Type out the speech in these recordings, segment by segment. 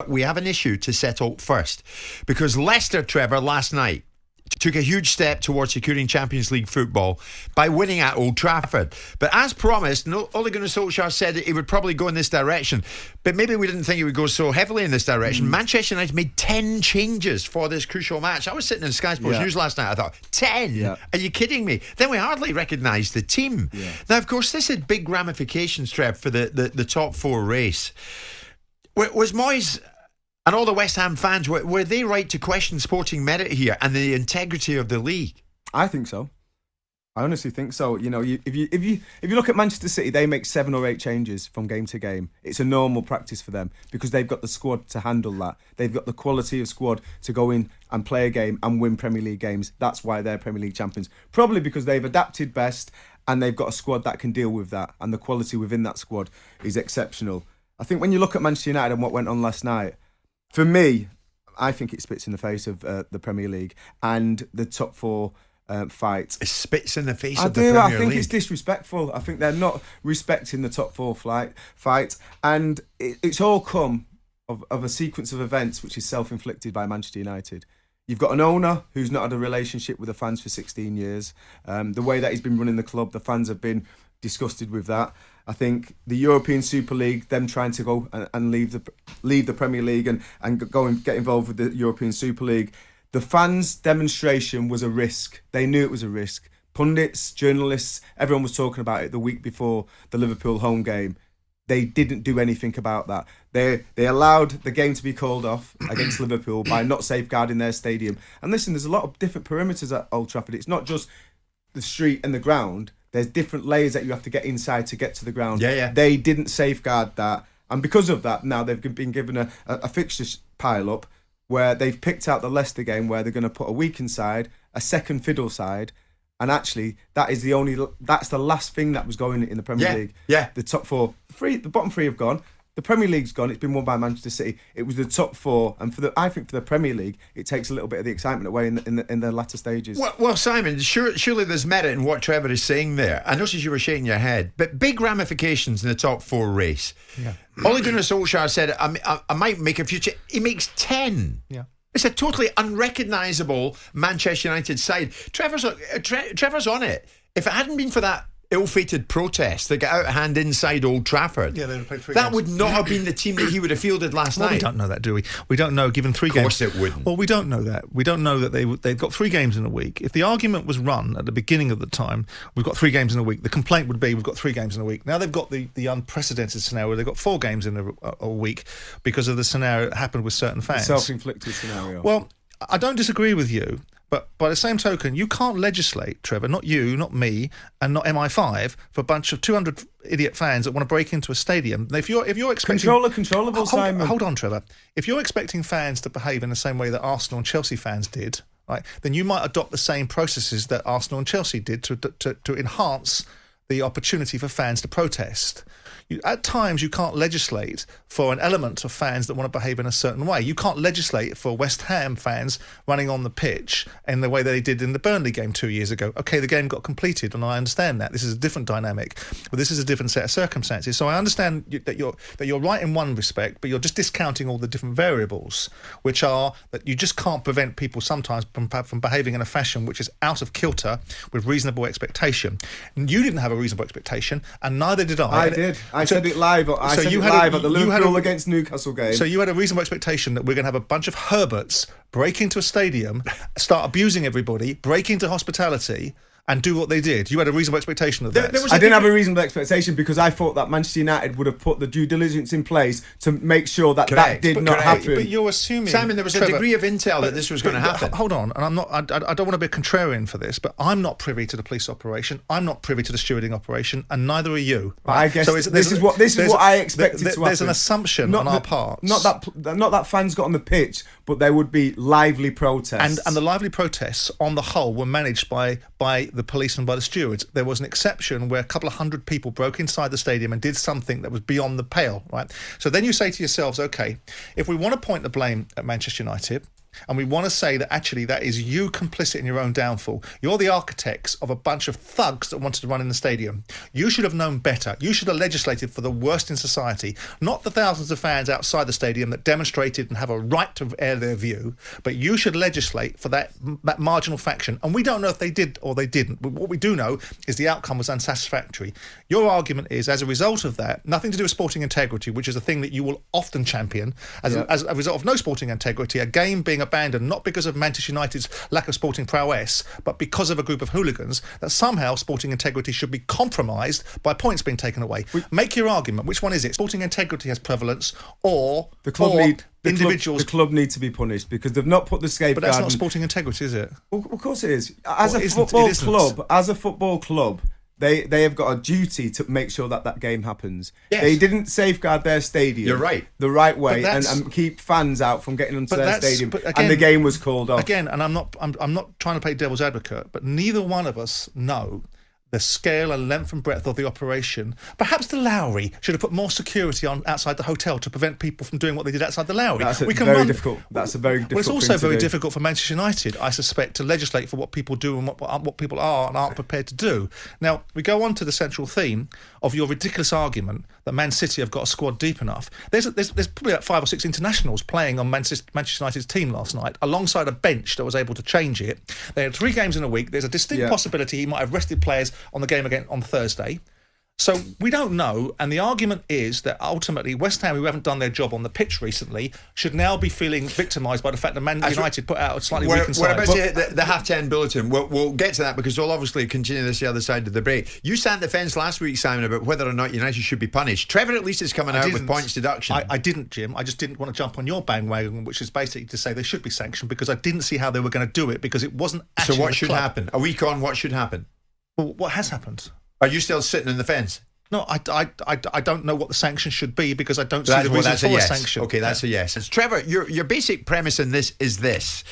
We have an issue to settle first because Leicester, Trevor, last night took a huge step towards securing Champions League football by winning at Old Trafford. But as promised, Ole Gunnar Solskjaer said that he would probably go in this direction. But maybe we didn't think he would go so heavily in this direction. Manchester United made 10 changes for this crucial match. I was sitting in Sky Sports News last night. I thought, 10? Yeah. Are you kidding me? Then we hardly recognised the team. Yeah. Now, of course, this had big ramifications, Trev, for the top four race. Was Moyes and all the West Ham fans, were they right to question sporting merit here and the integrity of the league? I think so. I honestly think so. You know, if you look at Manchester City, they make 7 or 8 changes from game to game. It's a normal practice for them because they've got the squad to handle that. They've got the quality of squad to go in and play a game and win Premier League games. That's why they're Premier League champions. Probably because they've adapted best and they've got a squad that can deal with that, and the quality within that squad is exceptional. I think when you look at Manchester United and what went on last night, for me, I think it spits in the face of the Premier League and the top four fight. It spits in the face of the Premier League. I think it's disrespectful. I think they're not respecting the top four fight. And it's all come of a sequence of events which is self-inflicted by Manchester United. You've got an owner who's not had a relationship with the fans for 16 years. The way that he's been running the club, the fans have been disgusted with that. I think the European Super League, them trying to go and leave the Premier League and go and get involved with the European Super League. The fans' demonstration was a risk. They knew it was a risk. Pundits, journalists, everyone was talking about it the week before the Liverpool home game. They didn't do anything about that. They allowed the game to be called off against Liverpool by not safeguarding their stadium. And listen, there's a lot of different perimeters at Old Trafford. It's not just the street and the ground. There's different layers that you have to get inside to get to the ground. Yeah. They didn't safeguard that. And because of that, now they've been given a fixture pile-up where they've picked out the Leicester game where they're going to put a weakened side, a second fiddle side, and actually that's the last thing that was going in the Premier League. Yeah. The top four, the bottom three have gone. The Premier League's gone. It's been won by Manchester City. It was the top four, and I think for the Premier League, it takes a little bit of the excitement away in the latter stages. Well, Simon, surely there's merit in what Trevor is saying there. I noticed you were shaking your head, but big ramifications in the top four race. Yeah. Ole Gunnar Solskjaer said, "I might make a future." He makes 10. Yeah. It's a totally unrecognisable Manchester United side. Trevor's on it. If it hadn't been for that ill-fated protest that got out of hand inside Old Trafford, they would have played 3 that games. would not have been the team that he would have fielded last night. We don't know that, do we? We don't know, given 3 games. Of course it wouldn't. Well, we don't know that. We don't know that they've got 3 games in a week. If the argument was run at the beginning of the time, we've got 3 games in a week, the complaint would be we've got 3 games in a week. Now they've got the unprecedented scenario where they've got 4 games in a week because of the scenario that happened with certain fans. Self-inflicted scenario. Well, I don't disagree with you. But by the same token, you can't legislate, Trevor, not you, not me, and not MI5, for a bunch of 200 idiot fans that want to break into a stadium. If you're expecting... Controllable, Simon. Hold on, Trevor. If you're expecting fans to behave in the same way that Arsenal and Chelsea fans did, right, then you might adopt the same processes that Arsenal and Chelsea did to enhance the opportunity for fans to protest. At times, you can't legislate for an element of fans that want to behave in a certain way. You can't legislate for West Ham fans running on the pitch in the way that they did in the Burnley game 2 years ago. Okay, the game got completed, and I understand that. This is a different dynamic, but this is a different set of circumstances. So I understand that you're right in one respect, but you're just discounting all the different variables, which are that you just can't prevent people sometimes from behaving in a fashion which is out of kilter with reasonable expectation. You didn't have a reasonable expectation, and neither did I. I did. I said it live. I said it live at the Liverpool against Newcastle game. So you had a reasonable expectation that we're going to have a bunch of Herberts break into a stadium, start abusing everybody, break into hospitality, and do what they did. You had a reasonable expectation of that. I didn't have a reasonable expectation because I thought that Manchester United would have put the due diligence in place to make sure that that did not happen. But you're assuming, Simon, there was a degree of intel that this was going to happen. Hold on, and I'm not. I don't want to be a contrarian for this, but I'm not privy to the police operation. I'm not privy to the stewarding operation, and neither are you. Right? I guess so this is what I expected to happen. There's an assumption on our part. Not that fans got on the pitch, but there would be lively protests. And the lively protests, on the whole, were managed by the police and by the stewards. There was an exception where a couple of hundred people broke inside the stadium and did something that was beyond the pale, right? So then you say to yourselves, okay, if we want to point the blame at Manchester United, and we want to say that actually that is you complicit in your own downfall. You're the architects of a bunch of thugs that wanted to run in the stadium. You should have known better. You should have legislated for the worst in society, not the thousands of fans outside the stadium that demonstrated and have a right to air their view, but you should legislate for that marginal faction. And we don't know if they did or they didn't, but what we do know is the outcome was unsatisfactory. Your argument is, as a result of that, nothing to do with sporting integrity, which is a thing that you will often champion, as a result of no sporting integrity, a game being abandoned not because of Manchester United's lack of sporting prowess, but because of a group of hooligans, that somehow sporting integrity should be compromised by points being taken away. Make your argument. Which one is it? Sporting integrity has prevalence, or the club individuals? The club need to be punished because they've not put the safeguard. But that's not sporting integrity, is it? Well, of course it is. As a football club, they have got a duty to make sure that game happens. Yes. They didn't safeguard their stadium. You're right. The right way and keep fans out from getting into their stadium. Again, and the game was called off. Again, and I'm not trying to play devil's advocate, but neither one of us know the scale and length and breadth of the operation. Perhaps the Lowry should have put more security on outside the hotel to prevent people from doing what they did outside the Lowry. That's very difficult. That's a very difficult Well, it's also thing to very do. difficult for Manchester United, I suspect, to legislate for what people do and what people are and aren't prepared to do. Now, we go on to the central theme of your ridiculous argument that Man City have got a squad deep enough. There's probably about 5 or 6 internationals playing on Manchester United's team last night, alongside a bench that was able to change it. They had 3 games in a week. There's a distinct possibility he might have rested players on the game again on Thursday. So we don't know, and the argument is that ultimately West Ham, who haven't done their job on the pitch recently, should now be feeling victimised by the fact that Man United put out a slightly weakened side. We're about to hit the half-10 bulletin. We'll get to that because we'll obviously continue this the other side of the break. You sat on the fence last week, Simon, about whether or not United should be punished. Trevor at least is coming out with points deduction. I didn't, Jim. I just didn't want to jump on your bandwagon, which is basically to say they should be sanctioned, because I didn't see how they were going to do it, because it wasn't actually So what should happen? A week on, what should happen? Well, what has happened? Are you still sitting on the fence? No, I don't know what the sanction should be, because I don't see the reason for a sanction. Okay, that's a yes. It's Trevor, your basic premise in this is this.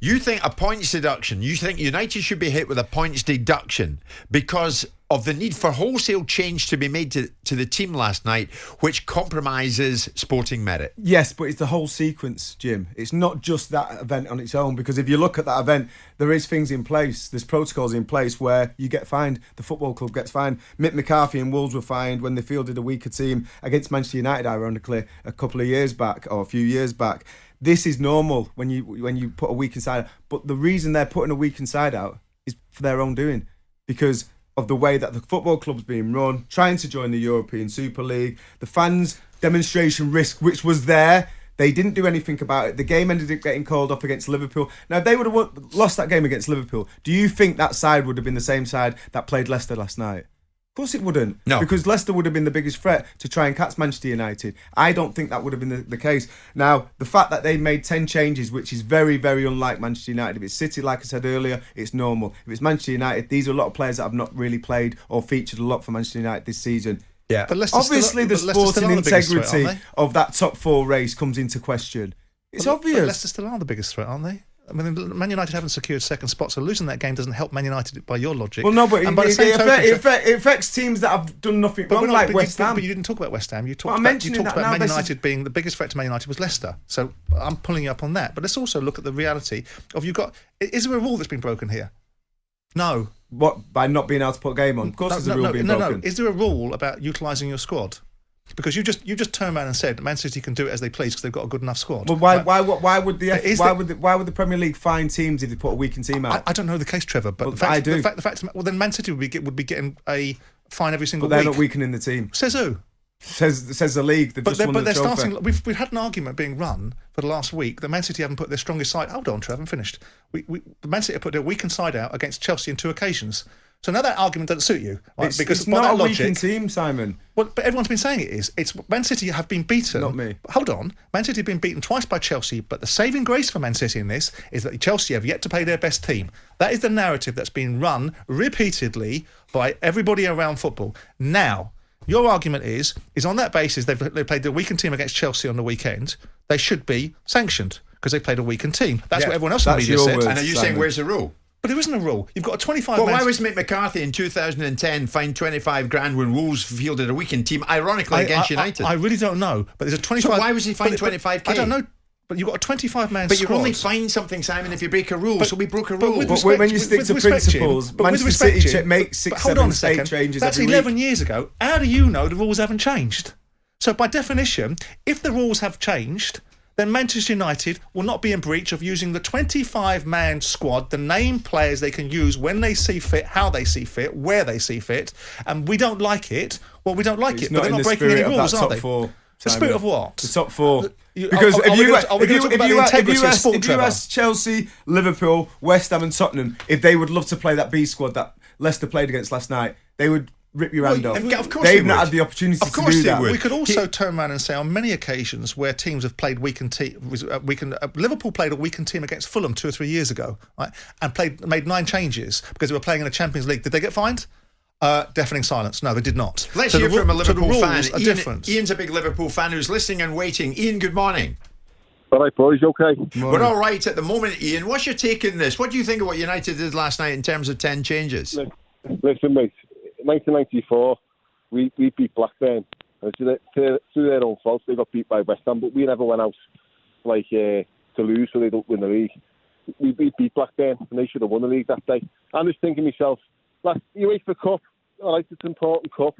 You think a points deduction, you think United should be hit with a points deduction because of the need for wholesale change to be made to the team last night, which compromises sporting merit. Yes, but it's the whole sequence, Jim. It's not just that event on its own, because if you look at that event, there is things in place, there's protocols in place where you get fined, the football club gets fined. Mick McCarthy and Wolves were fined when they fielded a weaker team against Manchester United, ironically, a couple of years back, or a few years back. This is normal when you put a weakened side out. But the reason they're putting a weakened side out is for their own doing, because of the way that the football club's being run, trying to join the European Super League, the fans' demonstration risk, which was there, they didn't do anything about it. The game ended up getting called off against Liverpool. Now, if they would have lost that game against Liverpool, do you think that side would have been the same side that played Leicester last night? Of course it wouldn't. No. Because Leicester would have been the biggest threat to try and catch Manchester United. I don't think that would have been the case. Now, the fact that they made 10 changes, which is very, very unlike Manchester United. If it's City, like I said earlier, it's normal. If it's Manchester United, these are a lot of players that have not really played or featured a lot for Manchester United this season. Yeah. But obviously, the sporting integrity of that top 4 race comes into question. It's obvious. But Leicester still are the biggest threat, aren't they? I mean, Man United haven't secured second spot, so losing that game doesn't help Man United by your logic. Well, no, but it affects teams that have done nothing wrong, like West Ham. But you didn't talk about West Ham. You talked about Man United being the biggest threat to Man United was Leicester. So I'm pulling you up on that. But let's also look at the reality of is there a rule that's been broken here? No. What, by not being able to put a game on? Of course there's a rule being broken. No. Is there a rule about utilising your squad? Because you just turned around and said that Man City can do it as they please because they've got a good enough squad. Well, why would the Premier League fine teams if they put a weakened team out? I don't know the case, Trevor, but the fact then Man City would be getting a fine every single week. But they're not weakening the team. Says who? Says the league. They've just won the trophy. Starting. We've had an argument being run for the last week that Man City haven't put their strongest side. Hold on, Trevor, I'm finished. Man City have put their weakened side out against Chelsea on 2 occasions. So now that argument doesn't suit you, right? Because it's not a weakened team, Simon. Well, but everyone's been saying it is. It's Man City have been beaten. Not me. Hold on, Man City have been beaten twice by Chelsea, but the saving grace for Man City in this is that Chelsea have yet to play their best team. That is the narrative that's been run repeatedly by everybody around football. Now, your argument is on that basis they played the weakened team against Chelsea on the weekend. They should be sanctioned because they played a weakened team. That's what everyone else in the media said. And are you saying where's the rule? But there isn't a rule. You've got a 25. Well, why was Mick McCarthy in 2010 fined 25 grand when Wolves fielded a weekend team, ironically against United? I really don't know. But there's a 25. So why was he fined 25k? I don't know. But you've got a 25-man But squad. you're only fined something, Simon, if you break a rule. So we broke a but rule. with But respect- when you stick with to respect, Jim, principles, but with Manchester respect, City Jim, makes 6, but hold 7, on a 8 second. changes That's every 11 week. years ago. How do you know the rules haven't changed? So by definition, if the rules have changed, then Manchester United will not be in breach of using the 25-man squad, the named players they can use when they see fit, how they see fit, where they see fit. And we don't like it. Well, we don't like It's it, not but they're in not the breaking any spirit of rules, that are top they? four. The Simon. spirit of what? The top four. You- Because are we gonna talk about the integrity of sport, if you Trevor? ask Chelsea, Liverpool, West Ham and Tottenham if they would love to play that B squad that Leicester played against last night, they would rip your hand off. of course They've they not would. had the opportunity Of to course do they that. would. We could also turn around and say on many occasions where teams have played Liverpool played a weakened team against Fulham 2 or 3 years ago, right? And made 9 changes because they were playing in the Champions League. Did they get fined? Deafening silence. No, they did not. Let's So hear the from a ru- so the Liverpool rules fan. are different. Ian's a big Liverpool fan who's listening and waiting. Ian, good morning. All right, boys, you okay? We're all right at the moment, Ian. What's your take on this? What do you think of what United did last night in terms of 10 changes? Listen, mate, 1994, we beat Blackburn. And through their own fault, they got beat by West Ham, but we never went out to lose so they don't win the league. We beat Blackburn, and they should have won the league that day. I'm just thinking to myself, UEFA Cup, all right, it's an important cup,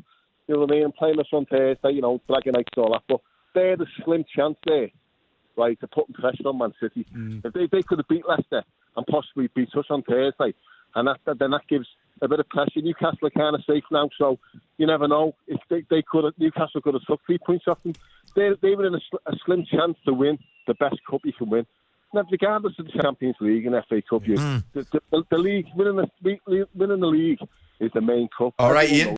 you know what I mean, and playing us on Thursday, dragging nights and all that, but there's a slim chance there, right, to put pressure on Man City. If they could have beat Leicester and possibly beat us on Thursday, and then that gives a bit of pressure. Newcastle are kind of safe now, so you never know. If Newcastle could have took 3 points off them. They were in a slim chance to win the best cup you can win. Now, regardless of the Champions League and FA Cup, the league winning the league is the main cup. All right, Ian.